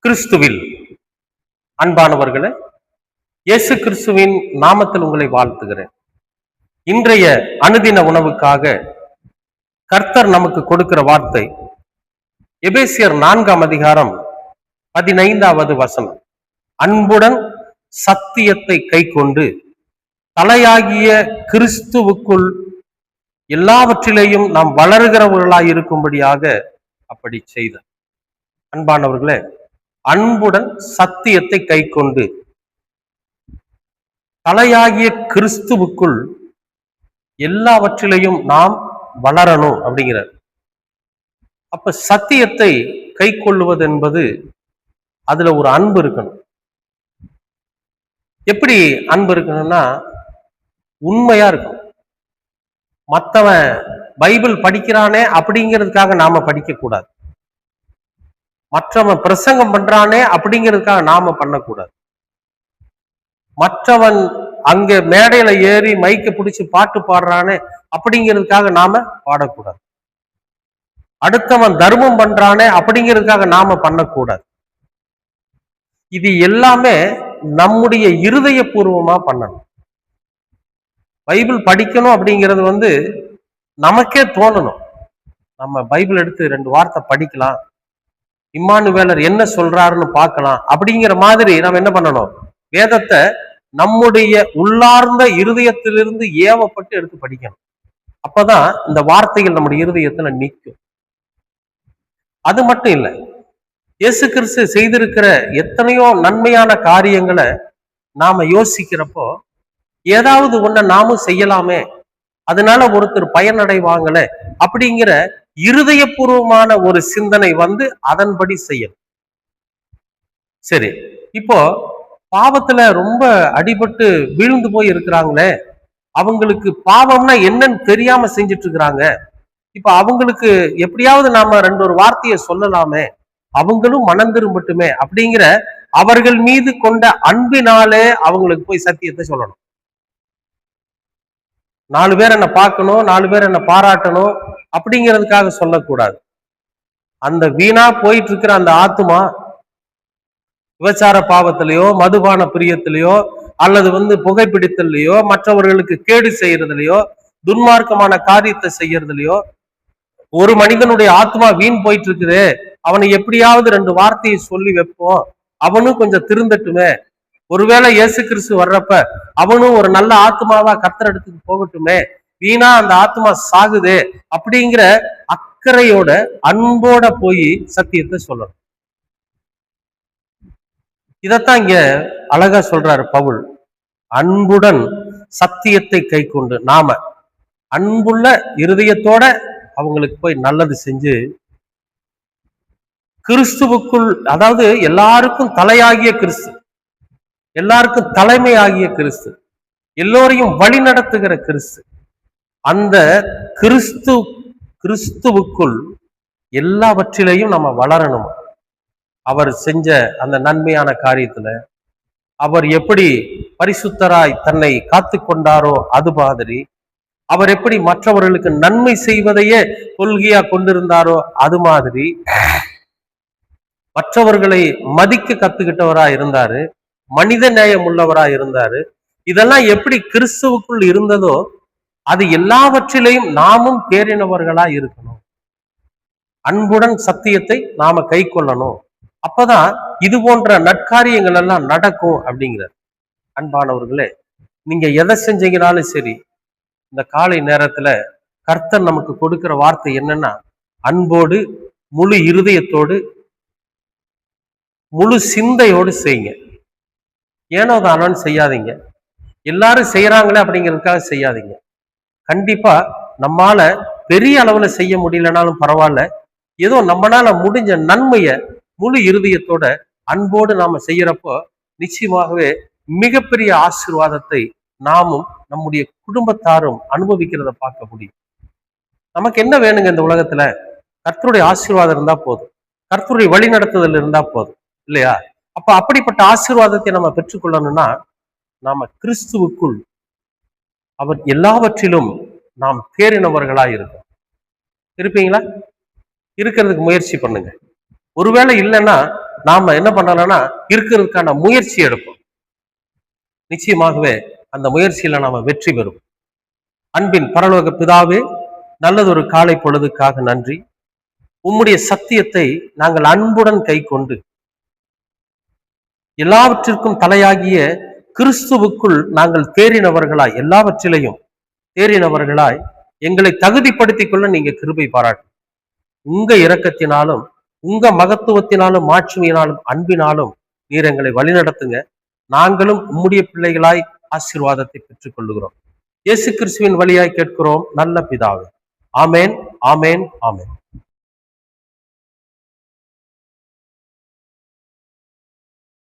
கிறிஸ்துவில் அன்பானவர்களே, இயேசு கிறிஸ்துவின் நாமத்தில் உங்களை வாழ்த்துகிறேன். இன்றைய அனுதின உணவுக்காக கர்த்தர் நமக்கு கொடுக்கிற வார்த்தை எபேசியர் 4ஆம் அதிகாரம் 15வது வசனம். அன்புடன் சத்தியத்தை கைக்கொண்டு தலையாகிய கிறிஸ்துவுக்குள் எல்லாவற்றிலேயும் நாம் வளர்கிறவர்களாய் இருக்கும்படியாக அப்படி செய்தார். அன்பானவர்களே, அன்புடன் சத்தியத்தை கைக்கொண்டு தலையாகிய கிறிஸ்துவுக்குள் எல்லாவற்றிலையும் நாம் வளரணும் அப்படிங்கிறார். அப்ப சத்தியத்தை கை கொள்ளுவது என்பது அதுல ஒரு அன்பு இருக்கணும். எப்படி அன்பு இருக்கணும்னா, உண்மையா இருக்கணும். மற்றவன் பைபிள் படிக்கிறானே அப்படிங்கிறதுக்காக நாம படிக்க கூடாது. மற்றவன் பிரசங்கம் பண்றானே அப்படிங்கிறதுக்காக நாம பண்ணக்கூடாது. மற்றவன் அங்க மேடையில ஏறி மைக்க பிடிச்சு பாட்டு பாடுறானே அப்படிங்கிறதுக்காக நாம பாடக்கூடாது. அடுத்தவன் தர்மம் பண்றானே அப்படிங்கிறதுக்காக நாம பண்ணக்கூடாது. இது எல்லாமே நம்முடைய இருதய பூர்வமா பண்ணணும். பைபிள் படிக்கணும் அப்படிங்கிறது நமக்கே தோணணும். நம்ம பைபிள் எடுத்து 2 வார்த்தை படிக்கலாம், இம்மானுவேலர் என்ன சொல்றாருன்னு பார்க்கலாம் அப்படிங்கிற மாதிரி நம்ம என்ன பண்ணணும்? வேதத்தை நம்முடைய உள்ளார்ந்த இருதயத்திலிருந்து ஏவப்பட்டு எடுத்து படிக்கணும். அப்பதான் இந்த வார்த்தைகள் நம்முடைய இருதயத்துல நிற்கும். அது மட்டும் இல்லை, இயேசு கிறிஸ்து செய்திருக்கிற எத்தனையோ நன்மையான காரியங்களை நாம யோசிக்கிறப்போ ஏதாவது ஒண்ண நாமும் செய்யலாமே, அதனால ஒருத்தர் பயனடைவாங்களே அப்படிங்கிற இருதயபூர்வமான ஒரு சிந்தனை அதன்படி செய்யணும். சரி, இப்போ பாவத்துல ரொம்ப அடிபட்டு விழுந்து போய் இருக்கிறாங்களே, அவங்களுக்கு பாவம்னா என்னன்னு தெரியாம செஞ்சுட்டு இருக்கிறாங்க. இப்ப அவங்களுக்கு எப்படியாவது நாம 2 வார்த்தையை சொல்லலாமே, அவங்களும் மனம் திரும்பட்டுமே அப்படிங்கிற அவர்கள் மீது கொண்ட அன்பினாலே அவங்களுக்கு போய் சத்தியத்தை சொல்லணும். 4 பேர் என்ன பார்க்கணும், 4 பேர் என்ன பாராட்டணும் அப்படிங்கிறதுக்காக சொல்லக்கூடாது. அந்த வீணா போயிட்டு இருக்கிற அந்த ஆத்துமா விபச்சார பாவத்திலேயோ, மதுபான பிரியத்திலேயோ, அல்லது புகைப்பிடித்தலையோ, மற்றவர்களுக்கு கேடு செய்யறதுலையோ, துன்மார்க்கமான காரியத்தை செய்யறதுலையோ, ஒரு மனிதனுடைய ஆத்மா வீண் போயிட்டு இருக்குது, அவனை எப்படியாவது 2 வார்த்தையை சொல்லி வைப்போம், அவனும் கொஞ்சம் திருந்தட்டுமே, ஒருவேளை இயேசு கிறிஸ்து வர்றப்ப அவனும் ஒரு நல்ல ஆத்மாவா கர்த்தர் இடத்துக்கு போகட்டுமே, வீணா அந்த ஆத்மா சாகுது அப்படிங்கிற அக்கறையோட அன்போட போய் சத்தியத்தை சொல்லணும். இதத்தான் இங்க அழகா சொல்றாரு பவுல். அன்புடன் சத்தியத்தை கை கொண்டு நாம அன்புள்ள இருதயத்தோட அவங்களுக்கு போய் நல்லது செஞ்சு கிறிஸ்துவுக்குள், அதாவது எல்லாருக்கும் தலையாகிய கிறிஸ்து, எல்லாருக்கும் தலைமை ஆகிய கிறிஸ்து, எல்லோரையும் வழி நடத்துகிற கிறிஸ்து, அந்த கிறிஸ்துவுக்குள் எல்லாவற்றிலையும் நம்ம வளரணும். அவர் செஞ்ச அந்த நன்மையான காரியத்துல அவர் எப்படி பரிசுத்தராய் தன்னை காத்து கொண்டாரோ அது மாதிரி, அவர் எப்படி மற்றவர்களுக்கு நன்மை செய்வதையே கொள்கையா கொண்டிருந்தாரோ அது மாதிரி, மற்றவர்களை மதிக்க கத்துக்கிட்டவரா இருந்தாரு, மனித நேயம் உள்ளவரா இருந்தாரு. இதெல்லாம் எப்படி கிறிஸ்துவுக்குள் இருந்ததோ அது எல்லாவற்றிலையும் நாமும் தேறினவர்களா இருக்கணும். அன்புடன் சத்தியத்தை நாம கை கொள்ளணும். அப்பதான் இது போன்ற நற்காரியங்கள் எல்லாம் நடக்கும் அப்படிங்கிறார். அன்பானவர்களே, நீங்க எதை செஞ்சீங்கனாலும் சரி, இந்த காலை நேரத்துல கர்த்தர் நமக்கு கொடுக்கிற வார்த்தை என்னன்னா, அன்போடு, முழு இருதயத்தோடு, முழு சிந்தையோடு செய்யுங்க. ஏனோ தானோன்னு செய்யாதீங்க. எல்லாரும் செய்யறாங்களே அப்படிங்கிறதுக்காக செய்யாதீங்க. கண்டிப்பா நம்மால பெரிய அளவுல செய்ய முடியலனாலும் பரவாயில்ல, ஏதோ நம்மளால முடிஞ்ச நன்மைய முழு இருதயத்தோட அன்போடு நாம செய்யறப்போ நிச்சயமாகவே மிகப்பெரிய ஆசீர்வாதத்தை நாமும் நம்முடைய குடும்பத்தாரும் அனுபவிக்கிறத பார்க்க முடியும். நமக்கு என்ன வேணுங்க இந்த உலகத்துல? கர்த்தருடைய ஆசீர்வாதம் இருந்தா போதும், கர்த்தருடைய வழி நடத்துதல் இருந்தா போதும், இல்லையா? அப்ப அப்படிப்பட்ட ஆசீர்வாதத்தை நம்ம பெற்றுக்கொள்ளணும்னா நாம கிறிஸ்துவுக்குள் அவர் எல்லாவற்றிலும் நாம் தேறினவர்களா இருக்கும். இருப்பீங்களா? இருக்கிறதுக்கு முயற்சி பண்ணுங்க. ஒருவேளை இல்லைன்னா நாம என்ன பண்ணலாம்னா இருக்கிறதுக்கான முயற்சி எடுப்போம். நிச்சயமாகவே அந்த முயற்சியில நாம வெற்றி பெறும். அன்பின் பரலோக பிதாவே, நல்லதொரு காலை பொழுதுக்காக நன்றி. உம்முடைய சத்தியத்தை நாங்கள் அன்புடன் கை கொண்டு எல்லாவற்றிற்கும் தலையாகிய கிறிஸ்துவுக்குள் நாங்கள் தேறினவர்களாய், எல்லாவற்றிலையும் தேறினவர்களாய் எங்களை தகுதிப்படுத்திக் கொள்ள நீங்க கிருபை பாராட்டு. உங்க இரக்கத்தினாலும் உங்க மகத்துவத்தினாலும் மாட்சிமையினாலும் அன்பினாலும் நீர் எங்களை வழிநடத்துங்க. நாங்களும் உம்முடைய பிள்ளைகளாய் ஆசீர்வாதத்தை பெற்றுக் கொள்ளுகிறோம். இயேசு கிறிஸ்துவின் வழியாய் கேட்கிறோம் நல்ல பிதாவே. ஆமேன், ஆமேன், ஆமேன்.